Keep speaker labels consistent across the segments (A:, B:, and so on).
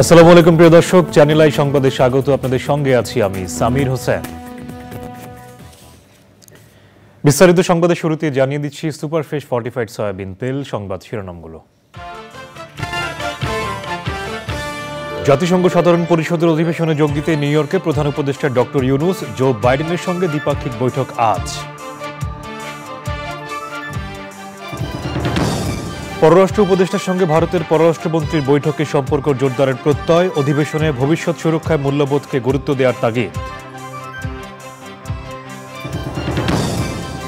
A: আসসালামু আলাইকুম প্রিয় দর্শক, চ্যানেল আই সংবাদে স্বাগত। আপনাদের সঙ্গে আছি আমি সামির হোসেন। বিস্তারিত সংবাদের শুরুতে জানিয়ে দিচ্ছি সুপারফ্রেশ ফর্টিফাইড সয়াবিন তেল সংবাদ শিরোনামগুলো। জাতিসংঘ সাধারণ পরিষদের অধিবেশনে যোগ দিতে নিউ ইয়র্কে প্রধান উপদেষ্টা ডক্টর ইউনুস, জো বাইডেনের সঙ্গে দ্বিপাক্ষিক বৈঠক আজ। পররাষ্ট্র উপদেষ্টার সঙ্গে ভারতের পররাষ্ট্রমন্ত্রীর বৈঠকে সম্পর্ক জোরদারের প্রত্যয়, অধিবেশনে ভবিষ্যৎ সুরক্ষায় মূল্যবোধকে গুরুত্ব দেওয়ার তাগিদ।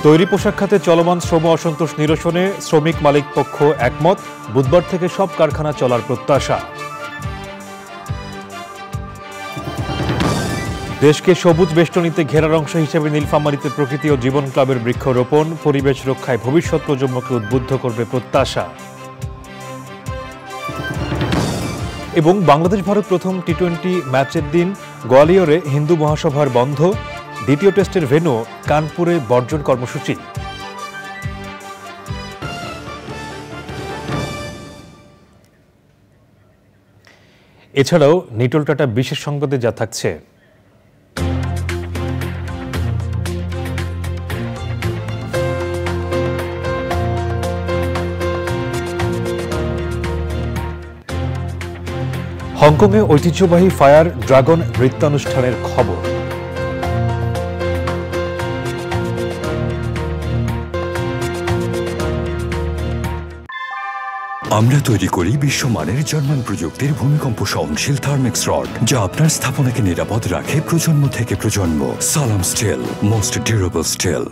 A: তৈরি পোশাক খাতে চলমান শ্রম অসন্তোষ নিরসনে শ্রমিক মালিক পক্ষ একমত, বুধবার থেকে সব কারখানা চলার প্রত্যাশা। দেশকে সবুজ বেষ্টনীতে ঘেরার অংশ হিসেবে নীলফামারীতে প্রকৃতি ও জীবন ক্লাবের বৃক্ষরোপণ, পরিবেশ রক্ষায় ভবিষ্যৎ প্রজন্মকে উদ্বুদ্ধ করবে প্রত্যাশা। এবং বাংলাদেশ ভারত প্রথম টি-20 ম্যাচের দিন গোয়ালিয়রে হিন্দু মহাসভার বন্ধ, দ্বিতীয় টেস্টের ভেন্যু কানপুরে বর্জন কর্মসূচি। এছাড়াও নিটল টাটা বিশেষ সংবাদে যা থাকছে: হংকংয়ে ঐতিহ্যবাহী ফায়ার ড্রাগন নৃত্যানুষ্ঠানের খবর।
B: আমরা তৈরি করি বিশ্বমানের জার্মান প্রযুক্তির ভূমিকম্প সহনশীল থার্মেক্স রড, যা আপনার স্থাপনাকে নিরাপদ রাখে প্রজন্ম থেকে প্রজন্ম। সালাম স্টিল, মোস্ট ডিউরেবল স্টিল।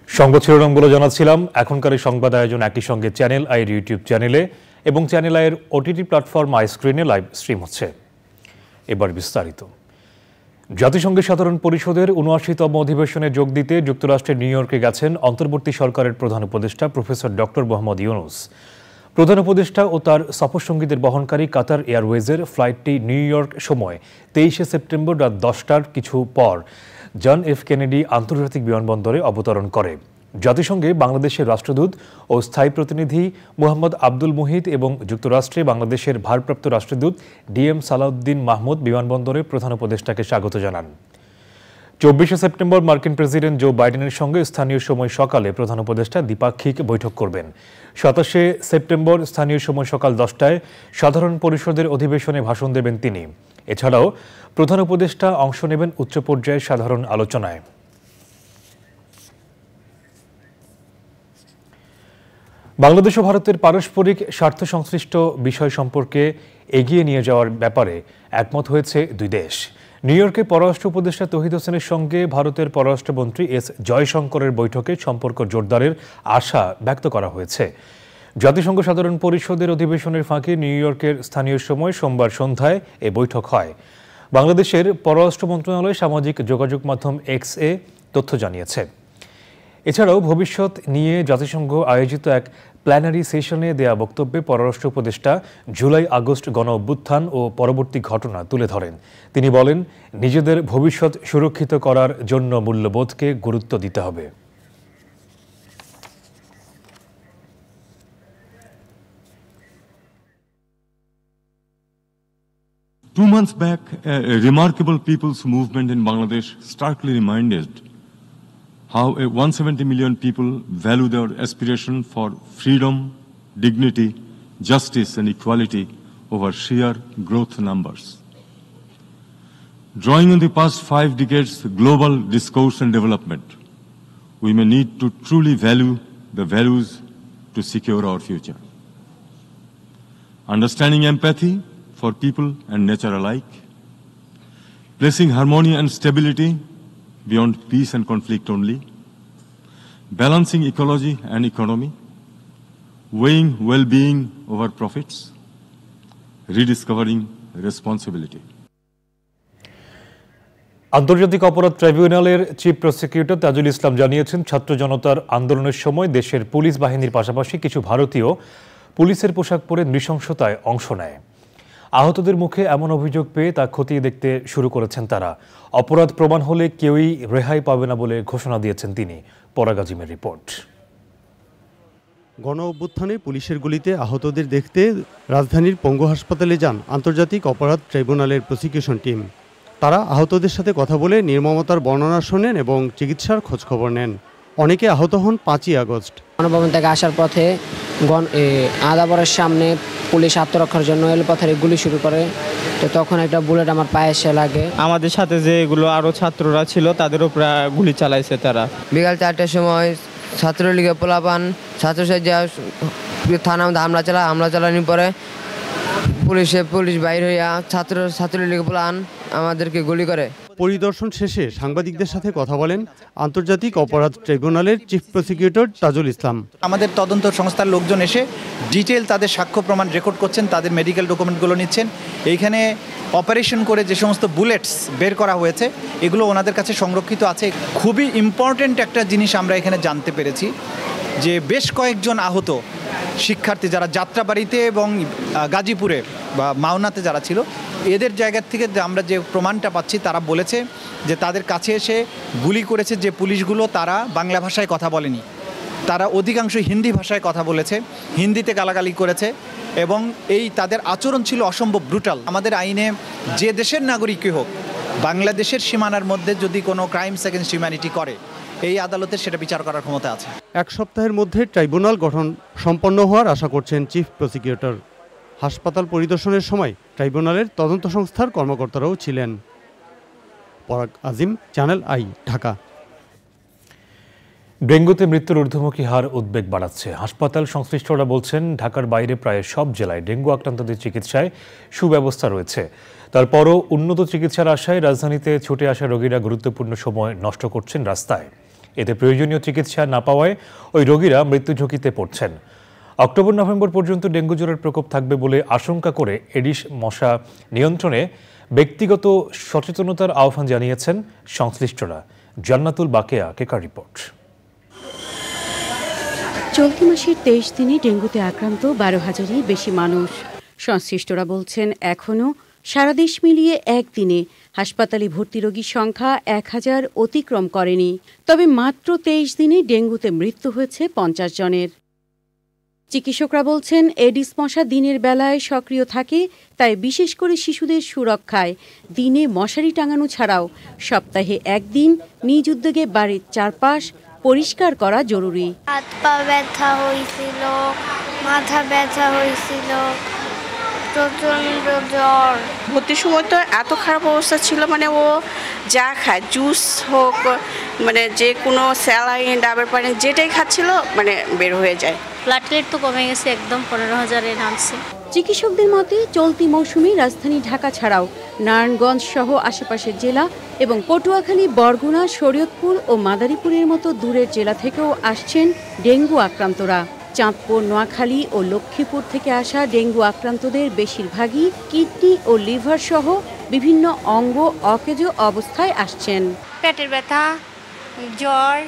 A: সংবাদ শিরোনামগুলো জানাচ্ছিলাম। এখনকার এই সংবাদ আয়োজন একই সঙ্গে চ্যানেল আইয়ের ইউটিউব চ্যানেলে এবং চ্যানেল আইয়ের ওটিটি প্ল্যাটফর্ম আই স্ক্রিনে লাইভ স্ট্রিম হচ্ছে। এবার বিস্তারিত। জাতিসংঘের সাধারণ পরিষদের ৭৯তম অধিবেশনে যোগ দিতে যুক্তরাষ্ট্রের নিউ ইয়র্কে গেছেন অন্তর্বর্তী সরকারের প্রধান উপদেষ্টা প্রফেসর ডক্টর মোহাম্মদ ইউনুস। প্রধান উপদেষ্টা ও তার সফরসঙ্গীদের বহনকারী কাতার এয়ারওয়েজের ফ্লাইটটি নিউ ইয়র্ক সময় ২৩শে সেপ্টেম্বর রাত ১০টার কিছু পর জন এফ কেনেডি আন্তর্জাতিক বিমানবন্দরে অবতরণ করে। জাতিসংঘে বাংলাদেশের রাষ্ট্রদূত ও স্থায়ী প্রতিনিধি মোহাম্মদ আব্দুল মুহিত এবং যুক্তরাষ্ট্রে বাংলাদেশের ভারপ্রাপ্ত রাষ্ট্রদূত ডিএম সালাউদ্দিন মাহমুদ বিমানবন্দরে প্রধান উপদেষ্টাকে স্বাগত জানান। ২৪শে সেপ্টেম্বর মার্কিন প্রেসিডেন্ট জো বাইডেনের সঙ্গে স্থানীয় সময় সকালে প্রধান উপদেষ্টা দ্বিপাক্ষিক বৈঠক করবেন। ২৭শে সেপ্টেম্বর স্থানীয় সময় সকাল ১০টায় সাধারণ পরিষদের অধিবেশনে ভাষণ দেবেন তিনি। এছাড়াও প্রধান উপদেষ্টা অংশ নেবেন উচ্চ পর্যায়ের সাধারণ আলোচনায়। বাংলাদেশ ও ভারতের পারস্পরিক স্বার্থ সংশ্লিষ্ট বিষয় সম্পর্কে এগিয়ে নিয়ে যাওয়ার ব্যাপারে একমত হয়েছে দুই দেশ। নিউ ইয়র্কে পররাষ্ট্র উপদেষ্টা তৌহিদ হোসেনের সঙ্গে ভারতের পররাষ্ট্রমন্ত্রী এস জয়শঙ্করের বৈঠকে সম্পর্ক জোরদারের আশা ব্যক্ত করা হয়েছে। জাতিসংঘ সাধারণ পরিষদের অধিবেশনের ফাঁকে নিউ ইয়র্কের স্থানীয় সময় সোমবার সন্ধ্যায় এ বৈঠক হয়। বাংলাদেশের পররাষ্ট্র মন্ত্রণালয় সামাজিক যোগাযোগ মাধ্যম এক্স-এ তথ্য জানিয়েছে। এছাড়াও ভবিষ্যৎ নিয়ে জাতিসংঘ আয়োজিত এক প্ল্যানারি সেশনে দেয়া বক্তব্যে পররাষ্ট্র উপদেষ্টা জুলাই আগস্ট গণ অভ্যুত্থান ও পরবর্তী ঘটনা তুলে ধরেন। তিনি বলেন, নিজেদের ভবিষ্যৎ সুরক্ষিত করার জন্য মূল্যবোধকে গুরুত্ব দিতে হবে।
C: Two months back, a remarkable people's movement in Bangladesh starkly reminded how 170 million people value their aspiration for freedom, dignity, justice and equality over sheer growth numbers. Drawing on the past 5 decades' global discourse and development, we may need to truly value the values to secure our future. Understanding empathy for people and nature alike, placing harmony and stability beyond peace and conflict only, balancing ecology and economy, weighing well-being over profits, rediscovering responsibility.
A: আন্তর্জাতিক অপরাধ ট্রাইব্যুনালের chief prosecutor Tajul Islam জানিয়েছেন, ছাত্র জনতার আন্দোলনের সময় দেশের police বাহিনীর পাশাপাশি কিছু ভারতীয় পুলিশের পোশাক পরে নৃশংসতায় অংশ নেয়। আহতদের মুখে এমন অভিযোগ পেয়ে তা খতিয়ে দেখতে শুরু করেছেন তারা। অপরাধ প্রমাণ হলে কেউই রেহাই পাবে না বলে ঘোষণা দিয়েছেন তিনি। পরাগ আজিমের রিপোর্ট।
D: গণ অভ্যুত্থানে পুলিশের গুলিতে আহতদের দেখতে রাজধানীর পঙ্গু হাসপাতালে যান আন্তর্জাতিক অপরাধ ট্রাইব্যুনালের প্রসিকিউশন টিম। তারা আহতদের সাথে কথা বলে নির্মমতার বর্ণনা শোনেন এবং চিকিৎসার খোঁজখবর নেন। অনেকে আহত হন 5ই আগস্ট।
E: গণভবন থেকে আসার পথে আদাবরের সামনে পুলিশ আত্মরক্ষার জন্য এলোপাথারি গুলি শুরু করে, তো তখন একটা বুলেট আমার পায়ে এসে লাগে।
F: আমাদের সাথে যে এগুলো আরও ছাত্ররা ছিল তাদের উপর গুলি চালাইছে তারা।
G: বিকাল 4টার সময় ছাত্রলীগের পোলাপান ছাত্রসাজ্জা থানা হামলা চালানোর পরে পুলিশ বাইর হইয়া ছাত্রলীগের পোলান আমাদেরকে গুলি করে।
D: পরিদর্শন শেষে সাংবাদিকদের সাথে কথা বলেন আন্তর্জাতিক অপরাধ ট্রাইব্যুনালের চিফ প্রসিকিউটর তাজুল ইসলাম।
H: আমাদের তদন্ত সংস্থার লোকজন এসে ডিটেল তাদের সাক্ষ্য প্রমাণ রেকর্ড করছেন, তাদের মেডিকেল ডকুমেন্টগুলো নিচ্ছেন। এইখানে অপারেশন করে যে সমস্ত বুলেটস বের করা হয়েছে এগুলো ওনাদের কাছে সংরক্ষিত আছে। খুবই ইম্পর্ট্যান্ট একটা জিনিস আমরা এখানে জানতে পেরেছি যে বেশ কয়েকজন আহত শিক্ষার্থী যারা যাত্রাবাড়িতে এবং গাজীপুরে বা মাওনাতে যারা ছিল, এদের জায়গা থেকে আমরা যে প্রমাণটা পাচ্ছি তারা বলেছে যে তাদের কাছে এসে গুলি করেছে যে পুলিশগুলো তারা বাংলা ভাষায় কথা বলেনি, তারা অধিকাংশ হিন্দি ভাষায় কথা বলেছে, হিন্দিতে গালাগালি করেছে এবং এই তাদের আচরণ ছিল অসম্ভব ব্রুটাল। আমাদের আইনে যে দেশের নাগরিকই হোক বাংলাদেশের সীমানার মধ্যে যদি কোনো ক্রাইমস এগেইনস্ট হিউম্যানিটি করে এই আদালতের সেটা বিচার করার ক্ষমতা আছে।
D: 1 সপ্তাহের মধ্যে ট্রাইব্যুনাল গঠন সম্পন্ন হওয়ার আশা করছেন চিফ প্রসিকিউটর। হাসপাতাল পরিদর্শনের সময় ট্রাইব্যুনালের তদন্ত সংস্থার কর্মকর্তারাও ছিলেন। পরাগ আজিম, চ্যানেল আই, ঢাকা।
A: ডেঙ্গুতে মৃত্যুর ঊর্ধ্বমুখী হার উদ্বেগ বাড়াচ্ছে। হাসপাতাল সংশ্লিষ্টরা বলছেন ঢাকার বাইরে প্রায় সব জেলায় ডেঙ্গু আক্রান্তদের চিকিৎসায় সুব্যবস্থা রয়েছে। তারপরও উন্নত চিকিৎসার আশায় রাজধানীতে ছুটে আসা রোগীরা গুরুত্বপূর্ণ সময় নষ্ট করছেন রাস্তায়। এতে প্রয়োজনীয় চিকিৎসা না পাওয়ায় ওই রোগীরা মৃত্যু ঝুঁকিতে পড়ছেন। অক্টোবর-নভেম্বর পর্যন্ত ডেঙ্গু জ্বরের প্রকোপ থাকবে বলে আশঙ্কা করে এডিস মশা নিয়ন্ত্রণে ব্যক্তিগত সচেতনতার আহ্বান জানিয়েছেন সংশ্লিষ্টরা। জান্নাতুল বাকেয়া কেকার রিপোর্ট।
I: চলতি মাসের 23 দিনে ডেঙ্গুতে আক্রান্ত 12,000-এর বেশি মানুষ। সংশ্লিষ্টরা বলছেন এখনও সারা দেশ মিলিয়ে একদিনে হাসপাতালে ভর্তি রোগীর সংখ্যা 1000 অতিক্রম করেনি। তবে মাত্র 23 দিনে ডেঙ্গুতে মৃত্যু হয়েছে 50 জনের। চিকিৎসকরা বলছেন এডিস মশা দিনের বেলায় সক্রিয় থাকে, তাই বিশেষ করে শিশুদের সুরক্ষায় দিনে মশারি টাঙানো ছাড়াও সপ্তাহে একদিন নিজ উদ্যোগে বাড়ির চারপাশ পরিষ্কার করা জরুরি।
J: হাত পা ব্যথা হয়েছিল, মাথা ব্যথা হয়েছিল, প্রচন্ড জ্বর।
K: ভর্তির সময় তো এত খারাপ অবস্থা ছিল, মানে ও যা খায় জুস হোক মানে যে কোনো স্যালাইন ডাবের পানি যেটাই খাচ্ছিল মানে বের হয়ে যায়।
J: প্লেটলেট তো কমে গেছে, একদম 15,000-এ নামছে।
I: চিকিৎসকদের মতে চলতি মৌসুমে রাজধানী ঢাকা ছাড়াও নারায়ণগঞ্জ সহ আশেপাশের জেলা এবং পটুয়াখালী, বরগুনা, শরীয়তপুর ও মাদারীপুরের মতো দূরের জেলা থেকেও আসছেন ডেঙ্গু আক্রান্তরা। চাঁদপুর, নোয়াখালী ও লক্ষ্মীপুর থেকে আসা ডেঙ্গু আক্রান্তদের বেশিরভাগই কিডনি ও লিভার সহ বিভিন্ন অঙ্গ অকেজো অবস্থায় আসছেন।
J: পেটের ব্যথা, জ্বর,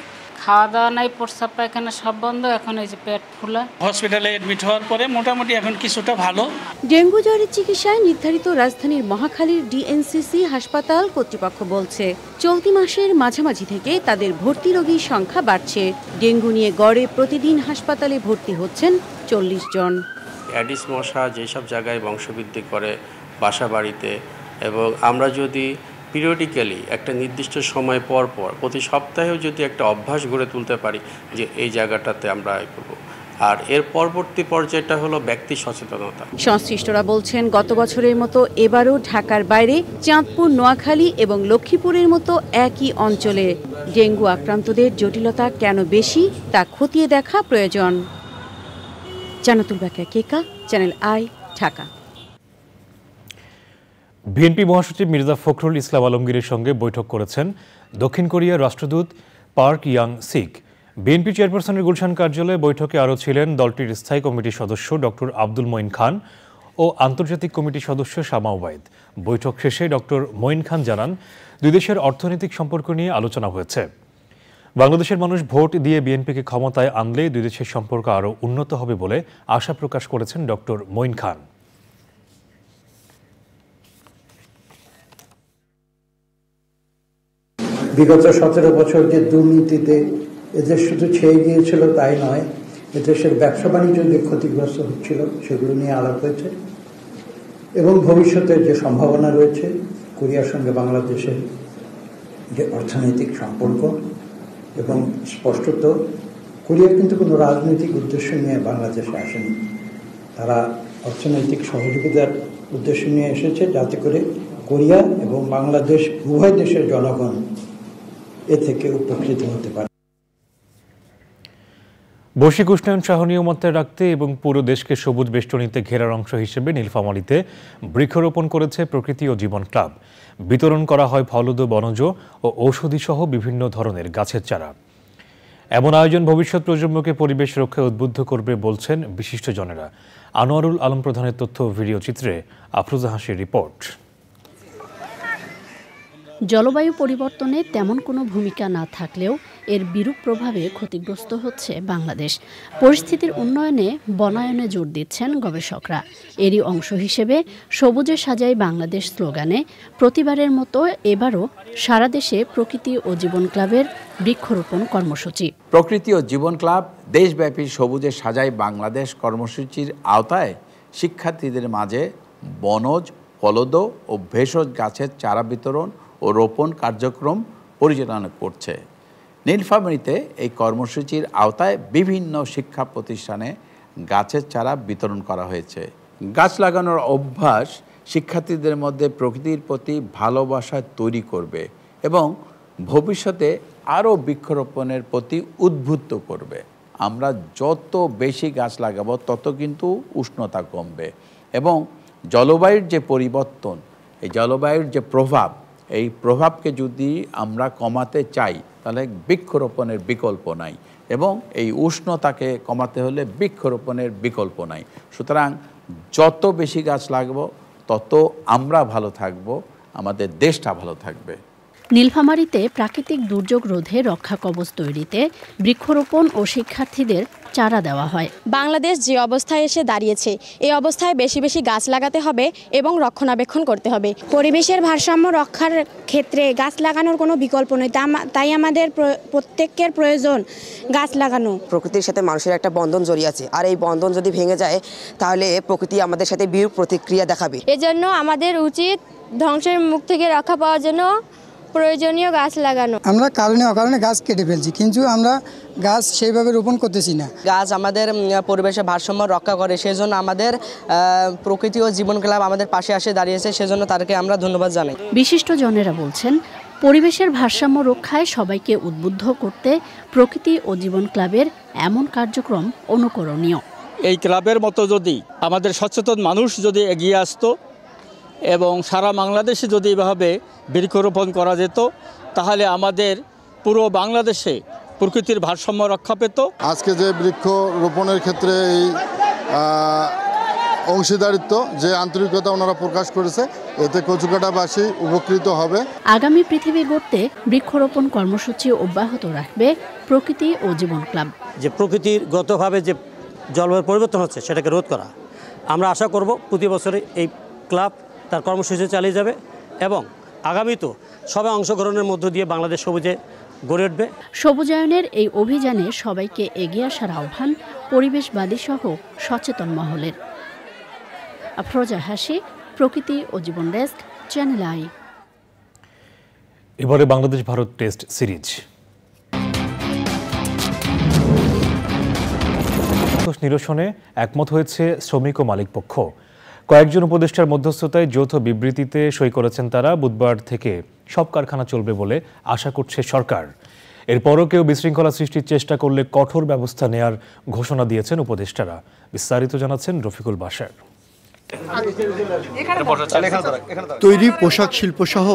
L: খাওয়া দাওয়া নাই, প্রস্রাব পায়খানা সব বন্ধ, এখন এই যে পেট ফুলা। হসপিটালে এডমিট হওয়ার পরে মোটামুটি এখন কিছুটা ভালো।
I: ডেঙ্গু জ্বরের চিকিৎসায় নির্ধারিত রাজধানীর মহাখালীর ডিএনসিসি হাসপাতাল কর্তৃপক্ষ বলছে চলতি মাসের মাঝামাঝি থেকে তাদের ভর্তি রোগীর সংখ্যা বাড়ছে। ডেঙ্গু নিয়ে গড়ে প্রতিদিন হাসপাতালে ভর্তি হচ্ছেন 40 জন।
M: অ্যাডিস মশা যেসব জায়গায় বংশবৃদ্ধি করে বাসা বাড়িতে, এবং আমরা যদি পিরিয়ডিক্যালি একটা নির্দিষ্ট সময় পর পর প্রতি সপ্তাহেও যদি একটা অভ্যাস গড়ে তুলতে পারি যে এই জায়গাটাতে আমরা করব, আর এর পরবর্তী পর্যায়টা হলো ব্যক্তি সচেতনতা।
I: সংশ্লিষ্টরা বলছেন গত বছরের মতো এবারও ঢাকার বাইরে চাঁদপুর, নোয়াখালী এবং লক্ষ্মীপুরের মতো একই অঞ্চলে ডেঙ্গু আক্রান্তদের জটিলতা কেন বেশি তা খতিয়ে দেখা প্রয়োজন। জান্নাতুল বাকেয়া কেকা, চ্যানেল আই, ঢাকা।
A: বিএনপি মহাসচিব মির্জা ফখরুল ইসলাম আলমগীরের সঙ্গে বৈঠক করেছেন দক্ষিণ কোরিয়ার রাষ্ট্রদূত পার্ক ইয়াং সিক। বিএনপি চেয়ারপারসনের গুলশান কার্যালয়ে বৈঠকে আরও ছিলেন দলটির স্থায়ী কমিটির সদস্য ডক্টর আব্দুল মঈন খান ও আন্তর্জাতিক কমিটির সদস্য শামা ওবায়দ। বৈঠক শেষে ডক্টর মঈন খান জানান, দুই দেশের অর্থনৈতিক সম্পর্ক নিয়ে আলোচনা হয়েছে। বাংলাদেশের মানুষ ভোট দিয়ে বিএনপিকে ক্ষমতায় আনলে দুই দেশের সম্পর্ক আরও উন্নত হবে বলে আশা প্রকাশ করেছেন ডক্টর মঈন খান।
N: বিগত 17 বছর যে দুর্নীতিতে এদের শুধু ছেয়ে গিয়েছিল তাই নয়, এদেশের ব্যবসা বাণিজ্য যে ক্ষতিগ্রস্ত হচ্ছিল সেগুলো নিয়ে আলাপ হয়েছে এবং ভবিষ্যতের যে সম্ভাবনা রয়েছে কোরিয়ার সঙ্গে বাংলাদেশের যে অর্থনৈতিক সম্পর্ক এবং স্পষ্টত কোরিয়া কিন্তু কোনো রাজনৈতিক উদ্দেশ্য নিয়ে বাংলাদেশে আসেনি, তারা অর্থনৈতিক সহযোগিতার উদ্দেশ্য নিয়ে এসেছে যাতে করে কোরিয়া এবং বাংলাদেশ উভয় দেশের জনগণ এ থেকে উপকৃত হতে পারে।
A: বৈশ্বিক উষ্ণায়ন সহনীয় মাত্রায় রাখতে এবং পুরো দেশকে সবুজ বেষ্টনীতে ঘেরার অংশ হিসেবে নীলফামারীতে বৃক্ষরোপণ করেছে প্রকৃতি ও জীবন ক্লাব। বিতরণ করা হয় ফলদ, বনজ ও ঔষধি সহ বিভিন্ন ধরনের গাছের চারা। এমন আয়োজন ভবিষ্যৎ প্রজন্মকে পরিবেশ রক্ষায় উদ্বুদ্ধ করবে বলছেন বিশিষ্টজনেরা। আনোয়ারুল আলম প্রধানের তথ্য ভিডিও চিত্রে আফরোজা হাসির রিপোর্ট।
O: জলবায়ু পরিবর্তনে তেমন কোনো ভূমিকা না থাকলেও এর বিরূপ প্রভাবে ক্ষতিগ্রস্ত হচ্ছে বাংলাদেশ। পরিস্থিতির উন্নয়নে বনায়নে জোর দিচ্ছেন গবেষকরা। এরই অংশ হিসেবে সবুজে সাজাই বাংলাদেশ স্লোগানে প্রতিবারের মতো এবারও সারা দেশে প্রকৃতি ও জীবন ক্লাবের বৃক্ষরোপণ কর্মসূচি।
P: প্রকৃতি ও জীবন ক্লাব দেশব্যাপী সবুজে সাজাই বাংলাদেশ কর্মসূচির আওতায় শিক্ষার্থীদের মাঝে বনজ, ফলদ ও ভেষজ গাছের চারা বিতরণ ও রোপণ কার্যক্রম পরিচালনা করছে। নীলফামারীতে এই কর্মসূচির আওতায় বিভিন্ন শিক্ষা প্রতিষ্ঠানে গাছের চারা বিতরণ করা হয়েছে। গাছ লাগানোর অভ্যাস শিক্ষার্থীদের মধ্যে প্রকৃতির প্রতি ভালোবাসা তৈরি করবে এবং ভবিষ্যতে আরও বৃক্ষরোপণের প্রতি উদ্বুদ্ধ করবে। আমরা যত বেশি গাছ লাগাবো তত কিন্তু উষ্ণতা কমবে এবং জলবায়ুর যে পরিবর্তন, এই জলবায়ুর যে প্রভাব, এই প্রভাবকে যদি আমরা কমাতে চাই তাহলে বৃক্ষরোপণের বিকল্প নাই এবং এই উষ্ণতাকে কমাতে হলে বৃক্ষরোপণের বিকল্প নাই। সুতরাং যত বেশি গাছ লাগাবো তত আমরা ভালো থাকব, আমাদের দেশটা ভালো থাকবে।
O: নীলফামারীতে প্রাকৃতিক দুর্যোগ রোধে রক্ষা কবচ তৈরিতে বৃক্ষরোপণ ও শিক্ষার্থীদের চারা দেওয়া হয়।
Q: বাংলাদেশ যে অবস্থায় এসে দাঁড়িয়েছে এই অবস্থায় বেশি বেশি গাছ লাগাতে হবে এবং রক্ষণাবেক্ষণ করতে হবে। পরিবেশের ভারসাম্য রক্ষার ক্ষেত্রে গাছ লাগানোর কোনো বিকল্প নেই, তাই আমাদের প্রত্যেকের প্রয়োজন গাছ লাগানো।
R: প্রকৃতির সাথে মানুষের একটা বন্ধন জড়িয়ে আছে, আর এই বন্ধন যদি ভেঙে যায় তাহলে প্রকৃতি আমাদের সাথে বিরূপ প্রতিক্রিয়া দেখাবে।
J: এজন্য আমাদের উচিত ধ্বংসের মুখ থেকে রক্ষা পাওয়ার জন্য প্রয়োজনীয় গাছ লাগানো।
S: আমরা কারণে অকারণে গাছ কেটে ফেলছি, কিন্তু আমরা গাছ সেইভাবে রোপণ করতেছি না।
R: গাছ আমাদের পরিবেশের ভারসাম্য রক্ষা করে, সেজন্য আমাদের প্রকৃতি ও জীবন ক্লাব আমাদের পাশে এসে দাঁড়িয়েছে, সেজন্য তাদেরকে আমরা ধন্যবাদ জানাই।
O: বিশিষ্টজনেরা বলছেন পরিবেশের ভারসাম্য রক্ষায় সবাইকে উদ্বুদ্ধ করতে প্রকৃতি ও জীবন ক্লাবের এমন কার্যক্রম অনুকরণীয়।
T: এই ক্লাবের মতো যদি আমাদের সচেতন মানুষ যদি এগিয়ে আসতো এবং সারা বাংলাদেশে যদি এভাবে বৃক্ষরোপণ করা যেত তাহলে আমাদের পুরো বাংলাদেশে প্রকৃতির ভারসাম্য রক্ষা পেত।
U: আজকে যে বৃক্ষরোপণের ক্ষেত্রে এই অংশীদারিত্ব, যে আন্তরিকতা ওনারা প্রকাশ করেছে, এতে কচুকাটাবাসী উপকৃত হবে।
O: আগামী পৃথিবী গড়তে বৃক্ষরোপণ কর্মসূচি অব্যাহত রাখবে প্রকৃতি ও জীবন ক্লাব।
V: যে প্রকৃতিগতভাবে যে জলবায়ু পরিবর্তন হচ্ছে সেটাকে রোধ করা, আমরা আশা করব প্রতি বছরে এই ক্লাব তার কর্মসূচি চালিয়ে যাবে এবং আগামীতেও সবাই অংশগ্রহণের মধ্য দিয়ে বাংলাদেশ সবুজে গড়ে উঠবে।
O: সবুজায়নের এই অভিযানে সবাইকে এগিয়ে আসার আহ্বান পরিবেশবাদী সহ সচেতন মহলের। আফরোজা হাসি, প্রকৃতি ও জীবন ডেস্ক, চ্যানেল আই।
A: এবারে বাংলাদেশ ভারত টেস্ট সিরিজ। নিরসনে একমত হয়েছে শ্রমিক ও মালিক পক্ষ। কয়েকজন উপদেষ্টার মধ্যস্থতায় যৌথ বিবৃতিতে সই করেছেন তারা। বুধবার থেকে সব কারখানা চলবে বলে আশা করছে সরকার। এরপরও কেউ বিশৃঙ্খলা সৃষ্টির চেষ্টা করলে কঠোর ব্যবস্থা নেয়ার ঘোষণা দিয়েছেন উপদেষ্টারা। বিস্তারিত জানাচ্ছেন রফিকুল বাশার।
D: তৈরি পোশাক শিল্প সহ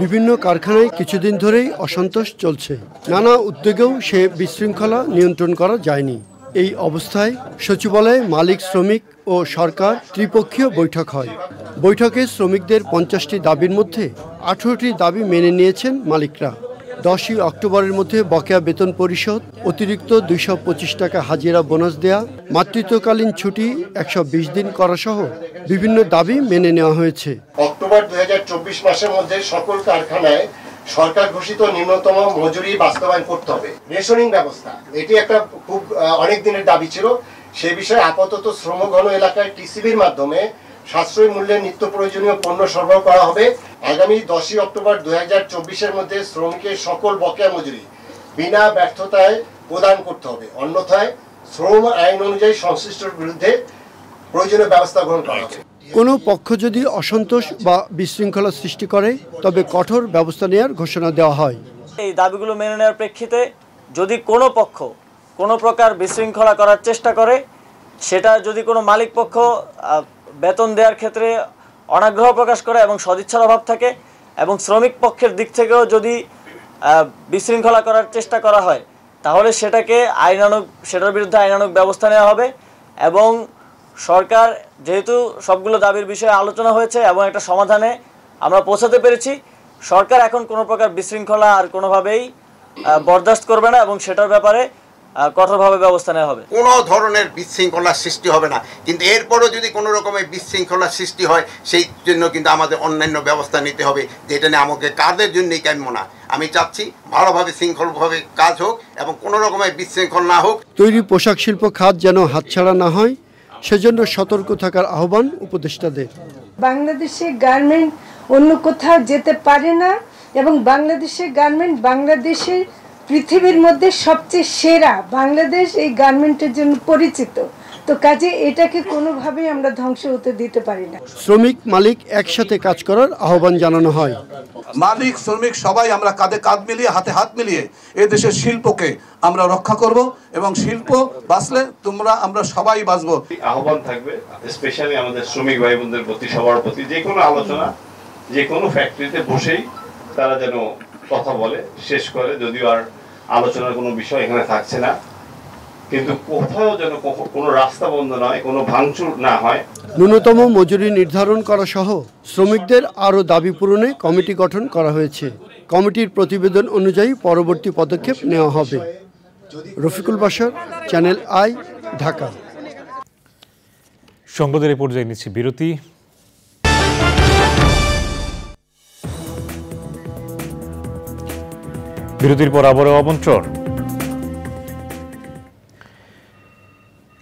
D: বিভিন্ন কারখানায় কিছুদিন ধরেই অসন্তোষ চলছে। নানা উদ্যোগেও সে বিশৃঙ্খলা নিয়ন্ত্রণ করা যায়নি। এই অবস্থায় সচিবালয়ে মালিক, শ্রমিক ও সরকার ত্রিপক্ষীয় বৈঠক হয়। বৈঠকে শ্রমিকদের 50টি দাবির মধ্যে 18টি দাবি মেনে নিয়েছেন মালিকরা। 10ই অক্টোবরের মধ্যে বকেয়া বেতন পরিশোধ, অতিরিক্ত 225 টাকা হাজিরা বোনাস দেয়া, মাতৃত্বকালীন ছুটি 120 দিন করা সহ বিভিন্ন দাবি মেনে নেওয়া হয়েছে।
W: অক্টোবর 2024 মাসের মধ্যে সকল কারখানায়
B: সরকার ঘোষিত নিম্নতম মজুরি বাস্তবায়ন করতে হবে। রেশনিং ব্যবস্থা এটি একটা খুব অনেক দিনের দাবি ছিল, সেই বিষয়ে আপাতত শ্রমঘন এলাকায় টিসিবির মাধ্যমে সাশ্রয়ী মূল্যে নিত্য প্রয়োজনীয় পণ্য সরবরাহ করা হবে। আগামী 10 অক্টোবর 2024-এর মধ্যে শ্রমিকের সকল বকেয়া মজুরি বিনা ব্যর্থতায় প্রদান করতে হবে, অন্যথায় শ্রম আইন অনুযায়ী সংশ্লিষ্টর বিরুদ্ধে প্রয়োজনীয় ব্যবস্থা গ্রহণ করা হবে।
D: কোনো পক্ষ যদি অসন্তোষ বা বিশৃঙ্খলা সৃষ্টি করে তবে কঠোর ব্যবস্থা নেওয়ার ঘোষণা দেওয়া হয়।
C: এই দাবিগুলো মেনে নেওয়ার প্রেক্ষিতে যদি কোনো পক্ষ কোনো প্রকার বিশৃঙ্খলা করার চেষ্টা করে, সেটা যদি কোনো মালিক পক্ষ বেতন দেওয়ার ক্ষেত্রে অনাগ্রহ প্রকাশ করে এবং সদিচ্ছার অভাব থাকে, এবং শ্রমিক পক্ষের দিক থেকেও যদি বিশৃঙ্খলা করার চেষ্টা করা হয়, তাহলে সেটার বিরুদ্ধে আইনানুগ ব্যবস্থা নেওয়া হবে। এবং সরকার যেহেতু সবগুলো দাবির বিষয়ে আলোচনা হয়েছে এবং একটা সমাধানে আমরা পৌঁছাতে পেরেছি, সরকার এখন কোনো প্রকার বিশৃঙ্খলা আর কোনোভাবেই বরদাস্ত করবে না এবং সেটার ব্যাপারে কঠোরভাবে ব্যবস্থা নেওয়া হবে।
W: কোনো ধরনের বিশৃঙ্খলার সৃষ্টি হবে না, কিন্তু এরপরও যদি কোনো রকমের বিশৃঙ্খলার সৃষ্টি হয় সেই জন্য কিন্তু আমাদের অন্যান্য ব্যবস্থা নিতে হবে, যেটা নিয়ে আমাকে কাদের জন্যই কাম্য না। আমি চাচ্ছি ভালোভাবে শৃঙ্খলভাবে কাজ হোক এবং কোনো রকমের বিশৃঙ্খল না হোক।
D: তৈরি পোশাক শিল্প খাত যেন হাতছাড়া না হয়, সেজন্য সতর্ক থাকার আহ্বান উপদেষ্টাদের।
X: বাংলাদেশে গার্মেন্ট অন্য কোথাও যেতে পারে না এবং বাংলাদেশের গার্মেন্ট বাংলাদেশের পৃথিবীর মধ্যে সবচেয়ে সেরা। বাংলাদেশ এই গার্মেন্টের জন্য পরিচিত, তো কাজে এটাকে কোনোভাবেই আমরা ধ্বংস হতে দিতে পারি না।
D: শ্রমিক মালিক একসাথে কাজ করার আহ্বান জানানো হয়।
Y: মালিক শ্রমিক সবাই আমরা কাঁধে কাঁধ মিলিয়ে হাতে হাত মিলিয়ে এই দেশের শিল্পকে আমরা রক্ষা করব এবং শিল্প বাঁচলে আমরা সবাই বাঁচব।
Z: আহ্বান থাকবে স্পেশালি আমাদের শ্রমিক ভাই বোনদের প্রতি, সবার প্রতি, যে কোনো আলোচনা যে কোনো ফ্যাক্টরিতে বসেই তারা যেন কথা বলে শেষ করে। যদিও আর আলোচনার কোনো বিষয় এখানে থাকছে না, কিন্তু কোথাও যেন কোনো রাস্তা বন্ধ নয়, কোনো ভাঙচুর না হয়।
D: ন্যূনতম মজুরি নির্ধারণ করা সহ শ্রমিকদের আরও দাবি পূরণে কমিটি গঠন করা হয়েছে। কমিটির প্রতিবেদন অনুযায়ী পরবর্তী পদক্ষেপ নেওয়া হবে। Rafiqul Bashar, channel I, Dhaka.
A: সংবাদের এই পর্যায়ে নিচ্ছি বিরতি। বিরতির পর আবারও আমন্ত্রণ।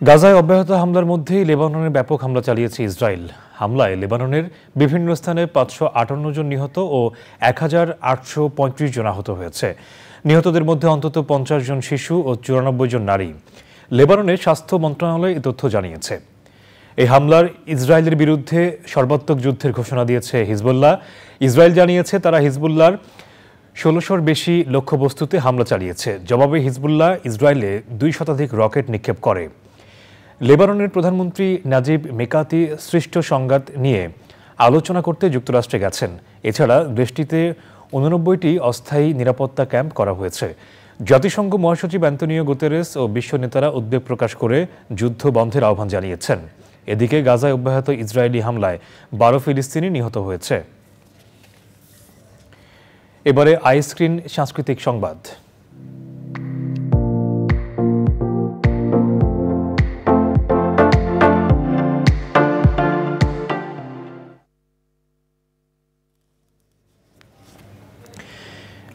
A: গাজায় অব্যাহত হামলার মধ্যেই লেবাননের ব্যাপক হামলা চালিয়েছে ইসরায়েল। হামলায় লেবাননের বিভিন্ন স্থানে 558 জন নিহত ও 1835 জন আহত হয়েছে। নিহতদের মধ্যে অন্তত 50 জন শিশু ও 94 জন নারী। লেবাননের স্বাস্থ্য মন্ত্রণালয় এই তথ্য জানিয়েছে। এই হামলার ইসরায়েলের বিরুদ্ধে সর্বাত্মক যুদ্ধের ঘোষণা দিয়েছে হিজবুল্লাহ। ইসরায়েল জানিয়েছে তারা হিজবুল্লাহর 1600-র বেশি লক্ষ্যবস্তুতে হামলা চালিয়েছে। জবাবে হিজবুল্লাহ ইসরায়েলে 2 শতাধিক রকেট নিক্ষেপ করে। লেবাননের প্রধানমন্ত্রী নাজিব মিকাতি সৃষ্ট সংঘাত নিয়ে আলোচনা করতে যুক্তরাষ্ট্রে গেছেন। এছাড়া দেশটিতে 89টি অস্থায়ী নিরাপত্তা ক্যাম্প করা হয়েছে। জাতিসংঘ মহাসচিব অ্যান্তোনিও গুতেরেস ও বিশ্ব নেতারা উদ্বেগ প্রকাশ করে যুদ্ধ বন্ধের আহ্বান জানিয়েছেন। এদিকে গাজায় অব্যাহত ইসরায়েলি হামলায় 12 ফিলিস্তিনি নিহত হয়েছে। এবারে আইস্ক্রিন সাংস্কৃতিক সংবাদ।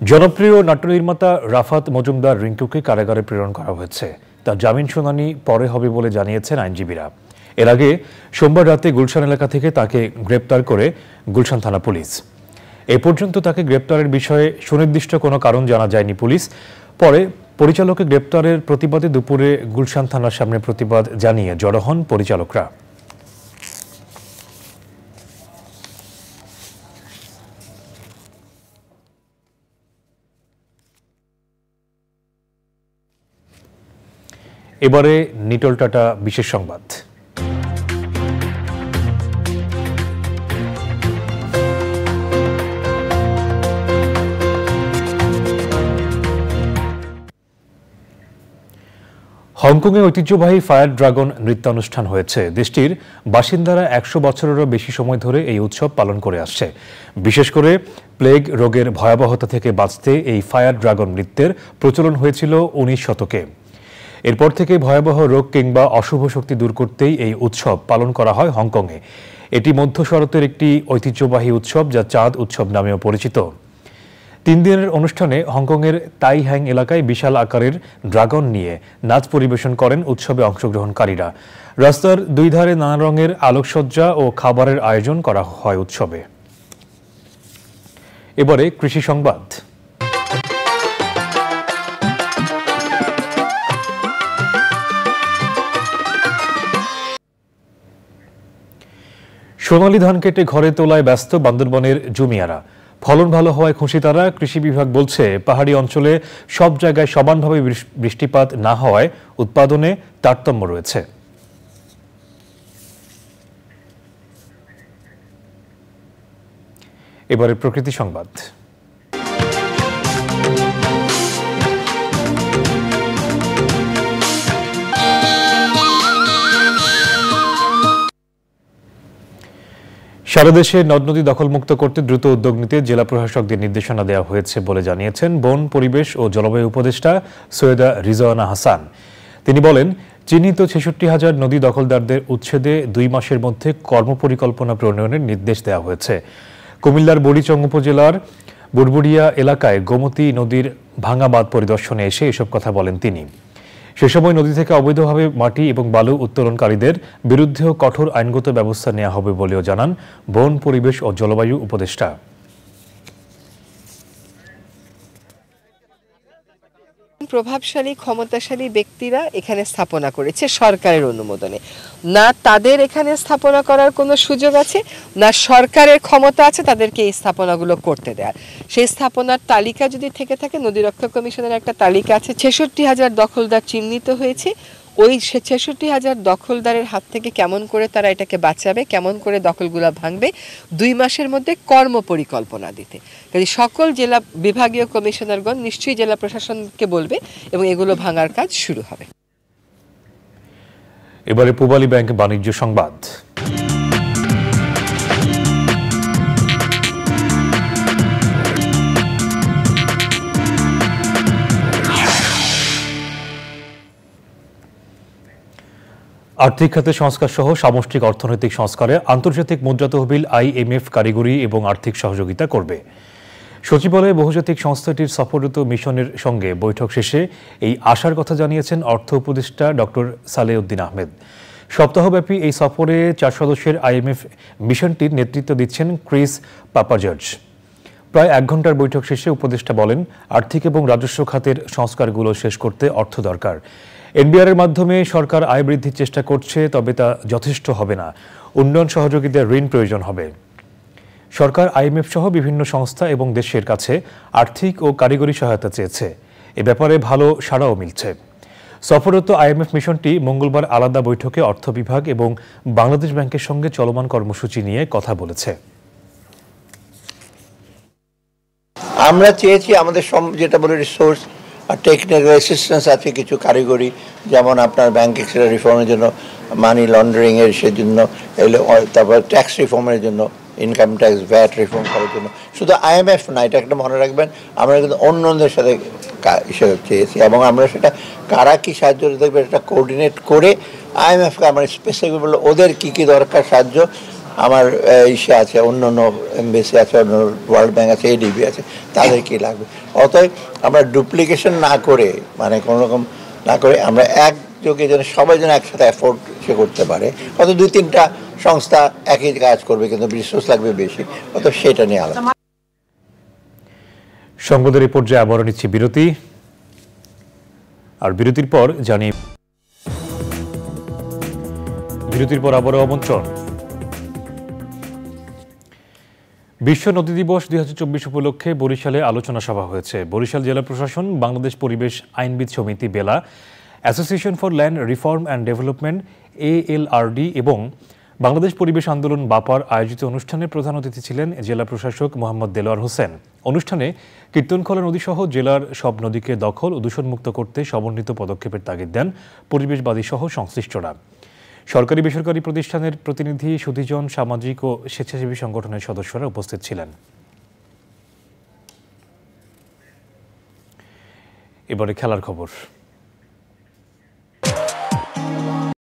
A: জনপ্রিয় নাট্য নির্মাতা রাফাত মজুমদার রিঙ্কুকে কারাগারে প্রেরণ করা হয়েছে। তার জামিন শুনানি পরে হবে বলে জানিয়েছেন আইনজীবীরা। এর আগে সোমবার রাতে গুলশান এলাকা থেকে তাকে গ্রেপ্তার করে গুলশান থানা পুলিশ। এ পর্যন্ত তাকে গ্রেপ্তারের বিষয়ে সুনির্দিষ্ট কোনো কারণ জানা যায়নি পুলিশ। পরে পরিচালকের গ্রেপ্তারের প্রতিবাদে দুপুরে গুলশান থানার সামনে প্রতিবাদ জানিয়ে জড়ো হন পরিচালকরা। এবারে নিটল টাটা বিশেষ সংবাদ। হংকংয়ে ঐতিহ্যবাহী ফায়ার ড্রাগন নৃত্যানুষ্ঠান হয়েছে। দেশটির বাসিন্দারা 100 বছরেরও বেশি সময় ধরে এই উৎসব পালন করে আসছে। বিশেষ করে প্লেগ রোগের ভয়াবহতা থেকে বাঁচতে এই ফায়ার ড্রাগন নৃত্যের প্রচলন হয়েছিল 19 শতকে। এরপর থেকে ভয়াবহ রোগ কিংবা অশুভ শক্তি দূর করতেই এই উৎসব পালন করা হয় হংকংয়ে। এটি মধ্য শরতের একটি ঐতিহ্যবাহী উৎসব যা চাঁদ উৎসব নামেও পরিচিত। 3 দিনের অনুষ্ঠানে হংকংয়ের তাই হ্যাং এলাকায় বিশাল আকারের ড্রাগন নিয়ে নাচ পরিবেশন করেন উৎসবে অংশগ্রহণকারীরা। রাস্তার 2 ধারে নানা রঙের আলোকসজ্জা ও খাবারের আয়োজন করা হয় উৎসবে। এবারে কৃষি সংবাদ। সোনালী ধান কেটে ঘরে তোলায় ব্যস্ত বান্দরবনের জমিয়ারা। ফলন ভালো হওয়ায় খুশি তারা। কৃষি বিভাগ বলছে, পাহাড়ি অঞ্চলে সব জায়গায় সমানভাবে বৃষ্টিপাত না হওয়ায় উৎপাদনে তারতম্য রয়েছে। এবারে প্রকৃতি সংবাদ। সারা দেশে নদ নদী দখলমুক্ত করতে দ্রুত উদ্যোগ নিতে জেলা প্রশাসকদের নির্দেশনা দেওয়া হয়েছে বলে জানিয়েছেন বন, পরিবেশ ও জলবায়ু উপদেষ্টা সৈয়দা রিজওয়ানা হাসান। তিনি বলেন, চিহ্নিত 66,000 নদী দখলদারদের উচ্ছেদে 2 মাসের মধ্যে কর্মপরিকল্পনা প্রণয়নের নির্দেশ দেওয়া হয়েছে। কুমিল্লার বুড়িচং উপজেলার বুড়বুড়িয়া এলাকায় গোমতী নদীর ভাঙা বাঁধ পরিদর্শনে এসে এসব কথা বলেন তিনি। সে সময় নদী থেকে অবৈধভাবে মাটি এবং বালু উত্তোলনকারীদের বিরুদ্ধেও কঠোর আইনগত ব্যবস্থা নেওয়া হবে বলেও জানান বন, পরিবেশ ও জলবায়ু উপদেষ্টা।
E: প্রভাবশালী ক্ষমতাশালী ব্যক্তিরা এখানে স্থাপনা করেছে সরকারের অনুমোদনে। না তাদের এখানে স্থাপনা করার কোনো সুযোগ আছে, না সরকারের ক্ষমতা আছে তাদেরকে এই স্থাপনাগুলো করতে দেওয়ার। সেই স্থাপনার তালিকা যদি থেকে থাকে, নদী রক্ষা কমিশনের একটা তালিকা আছে, 66,000 দখলদার চিহ্নিত হয়েছে। ওই 66,000 দখলদারের হাত থেকে কেমন করে তারা এটাকে বাঁচাবে, কেমন করে দখলগুলো ভাঙবে, 2 মাসের মধ্যে কর্মপরিকল্পনা দিতে। কাজে সকল জেলা বিভাগীয় কমিশনারগণ নিশ্চয়ই জেলা প্রশাসনকে বলবে এবং এগুলো ভাঙার কাজ শুরু হবে।
A: এবারে পূবালী ব্যাংক বাণিজ্য সংবাদ। আর্থিক খাতে সংস্কার সহ সামষ্টিক অর্থনৈতিক সংস্কারে আন্তর্জাতিক মুদ্রা তহবিল IMF কারিগরি এবং আর্থিক সহযোগিতা করবে। সচিবালয়ে বহুজাতিক সংস্থাটির সফররত মিশনের সঙ্গে বৈঠক শেষে এই আশার কথা জানিয়েছেন অর্থ উপদেষ্টা ডক্টর সালেউদ্দিন আহমেদ। সপ্তাহব্যাপী এই সফরে 4 সদস্যের IMF মিশনটির নেতৃত্ব দিচ্ছেন ক্রিস পাপাজর্জ। প্রায় 1 ঘণ্টার বৈঠক শেষে উপদেষ্টা বলেন, আর্থিক এবং রাজস্ব খাতের সংস্কারগুলো শেষ করতে অর্থ দরকার। NBR-এর মাধ্যমে সরকার আয় বৃদ্ধির চেষ্টা করছে, তবে তা যথেষ্ট হবে না। উন্নয়ন সহযোগীদের ঋণ প্রয়োজন হবে। সরকার IMF সহ বিভিন্ন সংস্থা এবং দেশের কাছে আর্থিক ও কারিগরি সহায়তা চেয়েছে। এ ব্যাপারে ভালো সাড়াও মিলছে। সফররত IMF মিশনটি মঙ্গলবার আলাদা বৈঠকে অর্থ বিভাগ এবং বাংলাদেশ ব্যাংকের সঙ্গে চলমান কর্মসূচি নিয়ে কথা বলেছে।
F: আমরা চেয়েছি আমাদের যেটা বলে রিসোর্স আর টেকনিক্যাল অ্যাসিস্ট্যান্স আছে, কিছু কারিগরি, যেমন আপনার ব্যাংক এক্সের রিফর্মের জন্য, মানি লন্ডারিংয়ের সেজন্য, তারপর ট্যাক্স রিফর্মের জন্য, ইনকাম ট্যাক্স ভ্যাট রিফর্ম করার জন্য। শুধু IMF না, এটা একটা মনে রাখবেন, আমরা কিন্তু অন্যদের সাথে চেয়েছি এবং আমরা সেটা কারা কী সাহায্য দেখবে এটা কোঅর্ডিনেট করে IMFকে আমার স্পেসিফিক বললো ওদের কী কী দরকার সাহায্য। আমার ইসে আছে, অন্য অন্য এমবেসি আছে, অন্য ওয়ার্ল্ড ব্যাংক আছে, ADB আছে, তাদের কী লাগবে। অতএব আমরা ডুপ্লিকেশন না করে, মানে কোনো রকম না করে, আমরা একযোগে যেন সবাই যেন একসাথে অ্যাফোর্ড সে করতে পারে। অত 2-3টা সংস্থা একই কাজ করবে, কিন্তু রিসোর্স লাগবে বেশি, অত সেটা নিয়ে আলাদা।
A: সংবাদের এই পর্যায়ে আবারও নিচ্ছি বিরতি, আর বিরতির পর আবারও আমন্ত্রণ। বিশ্ব নদী দিবস 2024 উপলক্ষে বরিশালে আলোচনা সভা হয়েছে। বরিশাল জেলা প্রশাসন, বাংলাদেশ পরিবেশ আইনবিদ সমিতি BELA, association for land reform and development ALRD এবং বাংলাদেশ পরিবেশ আন্দোলন বাপার আয়োজিত অনুষ্ঠানে প্রধান অতিথি ছিলেন জেলা প্রশাসক মোহাম্মদ দেলোয়ার হোসেন। অনুষ্ঠানে কীর্তনখোলা নদীসহ জেলার সব নদীকে দখল ও দূষণমুক্ত করতে সমন্বিত পদক্ষেপের তাগিদ দেন পরিবেশবাদী সহ সংশ্লিষ্টরা। সরকারি বেসরকারি প্রতিষ্ঠানের প্রতিনিধি, সুধীজন, সামাজিক ও স্বেচ্ছাসেবী সংগঠনের সদস্যরা উপস্থিত ছিলেন। এবারে খেলার খবর।